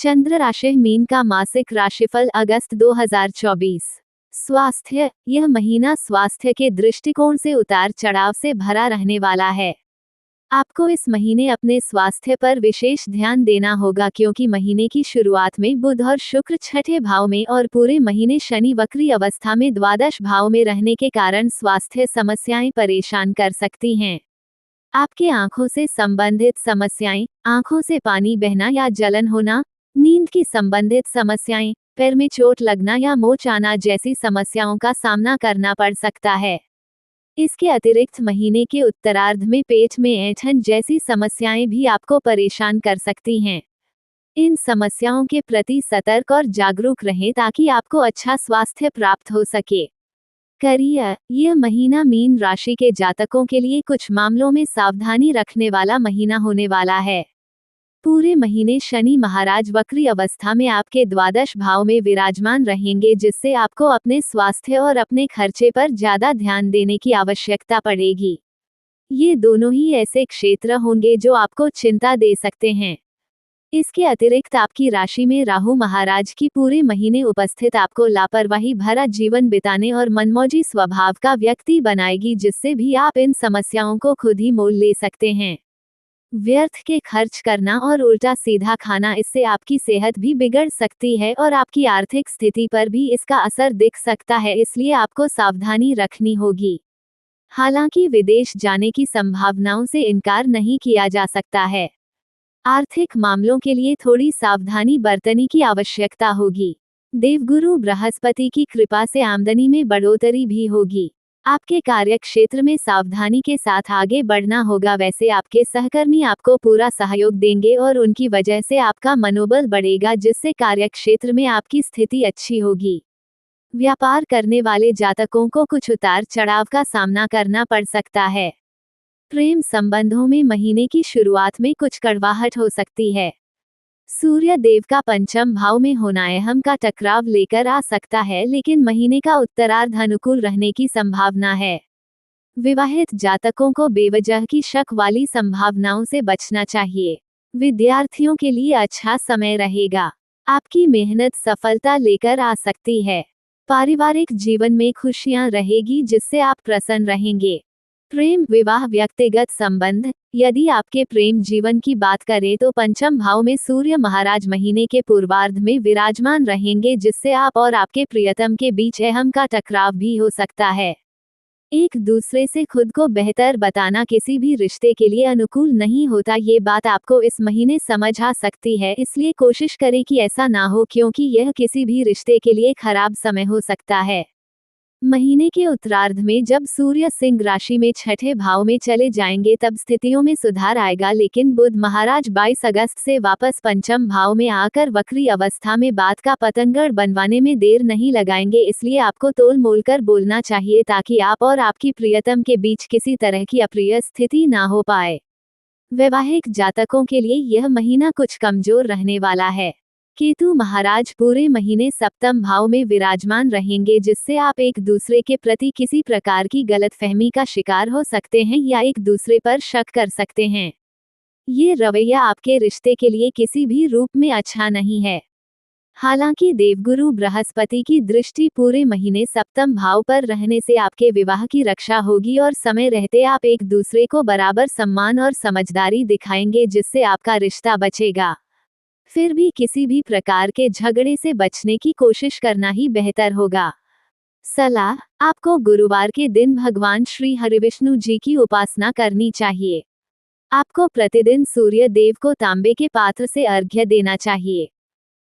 चंद्र राशि मीन का मासिक राशिफल अगस्त 2024। स्वास्थ्य। यह महीना स्वास्थ्य के दृष्टिकोण से उतार चढ़ाव से भरा रहने वाला है। आपको इस महीने अपने स्वास्थ्य पर विशेष ध्यान देना होगा क्योंकि महीने की शुरुआत में बुध और शुक्र छठे भाव में और पूरे महीने शनि वक्री अवस्था में द्वादश भाव में रहने के कारण स्वास्थ्य समस्याएं परेशान कर सकती हैं। आपके आंखों से संबंधित समस्याएं, आंखों से पानी बहना या जलन होना, नींद की संबंधित समस्याएं, पैर में चोट लगना या मोच आना जैसी समस्याओं का सामना करना पड़ सकता है। इसके अतिरिक्त महीने के उत्तरार्ध में पेट में ऐंठन जैसी समस्याएं भी आपको परेशान कर सकती हैं। इन समस्याओं के प्रति सतर्क और जागरूक रहें ताकि आपको अच्छा स्वास्थ्य प्राप्त हो सके। करियर। यह महीना मीन राशि के जातकों के लिए कुछ मामलों में सावधानी रखने वाला महीना होने वाला है। पूरे महीने शनि महाराज वक्री अवस्था में आपके द्वादश भाव में विराजमान रहेंगे जिससे आपको अपने स्वास्थ्य और अपने खर्चे पर ज्यादा ध्यान देने की आवश्यकता पड़ेगी। ये दोनों ही ऐसे क्षेत्र होंगे जो आपको चिंता दे सकते हैं। इसके अतिरिक्त आपकी राशि में राहु महाराज की पूरे महीने उपस्थित आपको लापरवाही भरा जीवन बिताने और मनमौजी स्वभाव का व्यक्ति बनाएगी जिससे भी आप इन समस्याओं को खुद ही मोल ले सकते हैं। व्यर्थ के खर्च करना और उल्टा सीधा खाना, इससे आपकी सेहत भी बिगड़ सकती है और आपकी आर्थिक स्थिति पर भी इसका असर दिख सकता है, इसलिए आपको सावधानी रखनी होगी। हालांकि विदेश जाने की संभावनाओं से इनकार नहीं किया जा सकता है। आर्थिक मामलों के लिए थोड़ी सावधानी बरतने की आवश्यकता होगी। देवगुरु बृहस्पति की कृपा से आमदनी में बढ़ोतरी भी होगी। आपके कार्य क्षेत्र में सावधानी के साथ आगे बढ़ना होगा। वैसे आपके सहकर्मी आपको पूरा सहयोग देंगे और उनकी वजह से आपका मनोबल बढ़ेगा जिससे कार्य क्षेत्र में आपकी स्थिति अच्छी होगी। व्यापार करने वाले जातकों को कुछ उतार चढ़ाव का सामना करना पड़ सकता है। प्रेम संबंधों में महीने की शुरुआत में कुछ कड़वाहट हो सकती है। सूर्य देव का पंचम भाव में होना अहम का टकराव लेकर आ सकता है, लेकिन महीने का उत्तरार्ध अनुकूल रहने की संभावना है। विवाहित जातकों को बेवजह की शक वाली संभावनाओं से बचना चाहिए। विद्यार्थियों के लिए अच्छा समय रहेगा। आपकी मेहनत सफलता लेकर आ सकती है। पारिवारिक जीवन में खुशियां रहेगी जिससे आप प्रसन्न रहेंगे। प्रेम, विवाह, व्यक्तिगत संबंध। यदि आपके प्रेम जीवन की बात करें तो पंचम भाव में सूर्य महाराज महीने के पूर्वार्ध में विराजमान रहेंगे जिससे आप और आपके प्रियतम के बीच अहम का टकराव भी हो सकता है। एक दूसरे से खुद को बेहतर बताना किसी भी रिश्ते के लिए अनुकूल नहीं होता। ये बात आपको इस महीने समझ आ सकती है, इसलिए कोशिश करें कि ऐसा ना हो क्योंकि यह किसी भी रिश्ते के लिए खराब समय हो सकता है। महीने के उत्तरार्ध में जब सूर्य सिंह राशि में छठे भाव में चले जाएंगे तब स्थितियों में सुधार आएगा, लेकिन बुध महाराज 22 अगस्त से वापस पंचम भाव में आकर वक्री अवस्था में बात का पतंगड़ बनवाने में देर नहीं लगाएंगे, इसलिए आपको तोल मोल कर बोलना चाहिए ताकि आप और आपकी प्रियतम के बीच किसी तरह की अप्रिय स्थिति ना हो पाए। वैवाहिक जातकों के लिए यह महीना कुछ कमजोर रहने वाला है। केतु महाराज पूरे महीने सप्तम भाव में विराजमान रहेंगे जिससे आप एक दूसरे के प्रति किसी प्रकार की गलतफहमी का शिकार हो सकते हैं या एक दूसरे पर शक कर सकते हैं। ये रवैया आपके रिश्ते के लिए किसी भी रूप में अच्छा नहीं है। हालांकि देवगुरु बृहस्पति की दृष्टि पूरे महीने सप्तम भाव पर रहने से आपके विवाह की रक्षा होगी और समय रहते आप एक दूसरे को बराबर सम्मान और समझदारी दिखाएंगे जिससे आपका रिश्ता बचेगा। फिर भी किसी भी प्रकार के झगड़े से बचने की कोशिश करना ही बेहतर होगा। सलाह। आपको गुरुवार के दिन भगवान श्री हरिविष्णु जी की उपासना करनी चाहिए। आपको प्रतिदिन सूर्य देव को तांबे के पात्र से अर्घ्य देना चाहिए।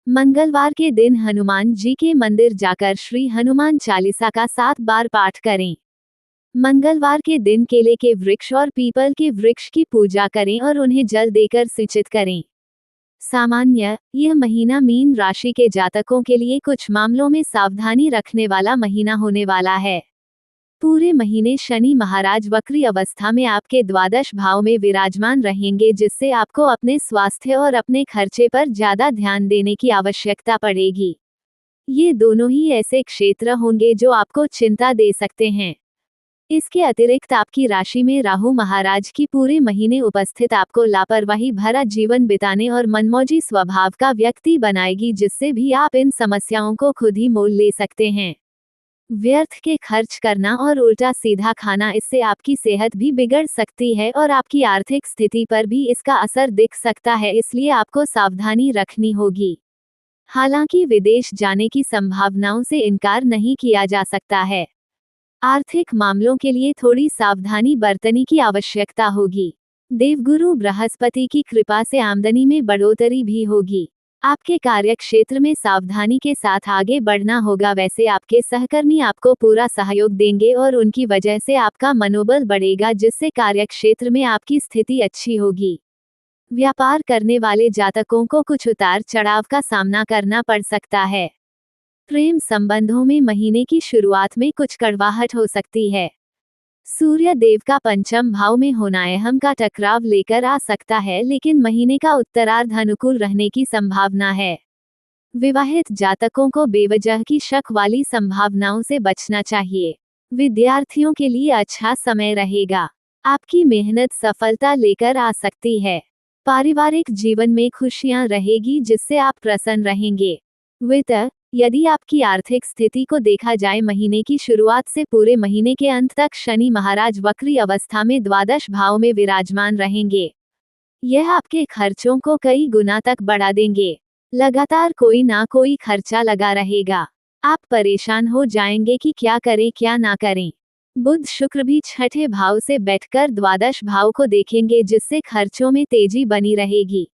मंगलवार के दिन हनुमान जी के मंदिर जाकर श्री हनुमान चालीसा का 7 बार पाठ करें। मंगलवार के दिन केले के वृक्ष और पीपल के वृक्ष की पूजा करें और उन्हें जल देकर सिंचित करें। सामान्य। यह महीना मीन राशि के जातकों के लिए कुछ मामलों में सावधानी रखने वाला महीना होने वाला है। पूरे महीने शनि महाराज वक्री अवस्था में आपके द्वादश भाव में विराजमान रहेंगे जिससे आपको अपने स्वास्थ्य और अपने खर्चे पर ज्यादा ध्यान देने की आवश्यकता पड़ेगी। ये दोनों ही ऐसे क्षेत्र होंगे जो आपको चिंता दे सकते हैं। इसके अतिरिक्त आपकी राशि में राहु महाराज की पूरे महीने उपस्थित आपको लापरवाही भरा जीवन बिताने और मनमौजी स्वभाव का व्यक्ति बनाएगी, जिससे भी आप इन समस्याओं को खुद ही मोल ले सकते हैं। व्यर्थ के खर्च करना और उल्टा सीधा खाना, इससे आपकी सेहत भी बिगड़ सकती है और आपकी आर्थिक स्थिति पर भी इसका असर दिख सकता है, इसलिए आपको सावधानी रखनी होगी। हालांकि विदेश जाने की संभावनाओं से इनकार नहीं किया जा सकता है। आर्थिक मामलों के लिए थोड़ी सावधानी बरतने की आवश्यकता होगी। देवगुरु बृहस्पति की कृपा से आमदनी में बढ़ोतरी भी होगी। आपके कार्य क्षेत्र में सावधानी के साथ आगे बढ़ना होगा। वैसे आपके सहकर्मी आपको पूरा सहयोग देंगे और उनकी वजह से आपका मनोबल बढ़ेगा, जिससे कार्य क्षेत्र में आपकी स्थिति अच्छी होगी। व्यापार करने वाले जातकों को कुछ उतार चढ़ाव का सामना करना पड़ सकता है। प्रेम संबंधों में महीने की शुरुआत में कुछ कड़वाहट हो सकती है। सूर्य देव का पंचम भाव में होना अहम का टकराव लेकर आ सकता है, लेकिन महीने का उत्तरार्ध अनुकूल रहने की संभावना है। विवाहित जातकों को बेवजह की शक वाली संभावनाओं से बचना चाहिए। विद्यार्थियों के लिए अच्छा समय रहेगा। आपकी मेहनत सफलता लेकर आ सकती है। पारिवारिक जीवन में खुशियां रहेगी, जिससे आप प्रसन्न रहेंगे। वित्त, यदि आपकी आर्थिक स्थिति को देखा जाए, महीने की शुरुआत से पूरे महीने के अंत तक शनि महाराज वक्री अवस्था में द्वादश भाव में विराजमान रहेंगे। यह आपके खर्चों को कई गुना तक बढ़ा देंगे। लगातार कोई ना कोई खर्चा लगा रहेगा। आप परेशान हो जाएंगे कि क्या करें क्या ना करें। बुध शुक्र भी छठे भाव से बैठकर द्वादश भाव को देखेंगे, जिससे खर्चों में तेजी बनी रहेगी।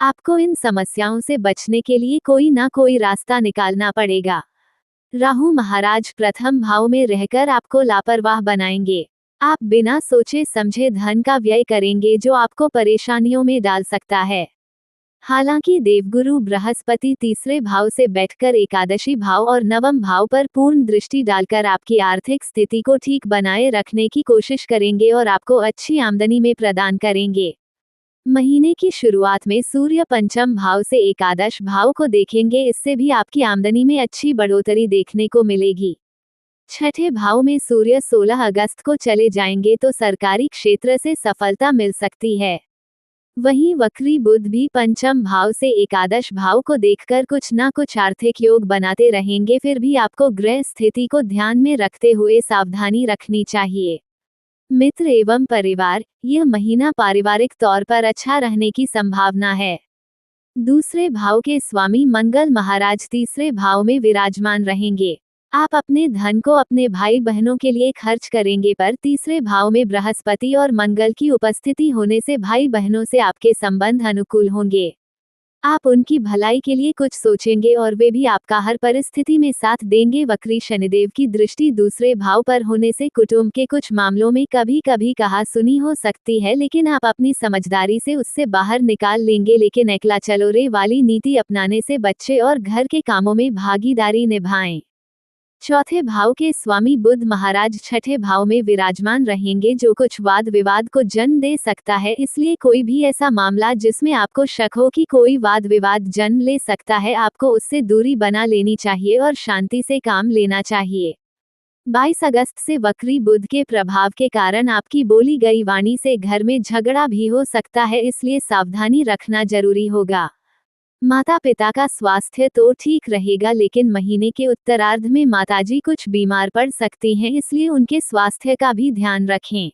आपको इन समस्याओं से बचने के लिए कोई ना कोई रास्ता निकालना पड़ेगा। राहु महाराज प्रथम भाव में रहकर आपको लापरवाह बनाएंगे। आप बिना सोचे समझे धन का व्यय करेंगे, जो आपको परेशानियों में डाल सकता है। हालांकि देवगुरु बृहस्पति तीसरे भाव से बैठकर एकादशी भाव और नवम भाव पर पूर्ण दृष्टि डालकर आपकी आर्थिक स्थिति को ठीक बनाए रखने की कोशिश करेंगे और आपको अच्छी आमदनी में प्रदान करेंगे। महीने की शुरुआत में सूर्य पंचम भाव से एकादश भाव को देखेंगे, इससे भी आपकी आमदनी में अच्छी बढ़ोतरी देखने को मिलेगी। छठे भाव में सूर्य 16 अगस्त को चले जाएंगे, तो सरकारी क्षेत्र से सफलता मिल सकती है। वहीं वक्री बुध भी पंचम भाव से एकादश भाव को देखकर कुछ ना कुछ आर्थिक योग बनाते रहेंगे। फिर भी आपको ग्रह स्थिति को ध्यान में रखते हुए सावधानी रखनी चाहिए। मित्र एवं परिवार, यह महीना पारिवारिक तौर पर अच्छा रहने की संभावना है। दूसरे भाव के स्वामी मंगल महाराज तीसरे भाव में विराजमान रहेंगे। आप अपने धन को अपने भाई बहनों के लिए खर्च करेंगे, पर तीसरे भाव में बृहस्पति और मंगल की उपस्थिति होने से भाई बहनों से आपके संबंध अनुकूल होंगे। आप उनकी भलाई के लिए कुछ सोचेंगे और वे भी आपका हर परिस्थिति में साथ देंगे। वक्री शनिदेव की दृष्टि दूसरे भाव पर होने से कुटुंब के कुछ मामलों में कभी कभी कहा सुनी हो सकती है, लेकिन आप अपनी समझदारी से उससे बाहर निकाल लेंगे। लेकिन एकला चलो रे वाली नीति अपनाने से बच्चे और घर के कामों में भागीदारी निभाएं। चौथे भाव के स्वामी बुध महाराज छठे भाव में विराजमान रहेंगे, जो कुछ वाद विवाद को जन्म दे सकता है। इसलिए कोई भी ऐसा मामला जिसमें आपको शक हो कि कोई वाद विवाद जन्म ले सकता है, आपको उससे दूरी बना लेनी चाहिए और शांति से काम लेना चाहिए। 22 अगस्त से वक्री बुध के प्रभाव के कारण आपकी बोली गई वाणी से घर में झगड़ा भी हो सकता है, इसलिए सावधानी रखना जरूरी होगा। माता पिता का स्वास्थ्य तो ठीक रहेगा, लेकिन महीने के उत्तरार्ध में माताजी कुछ बीमार पड़ सकती हैं, इसलिए उनके स्वास्थ्य का भी ध्यान रखें।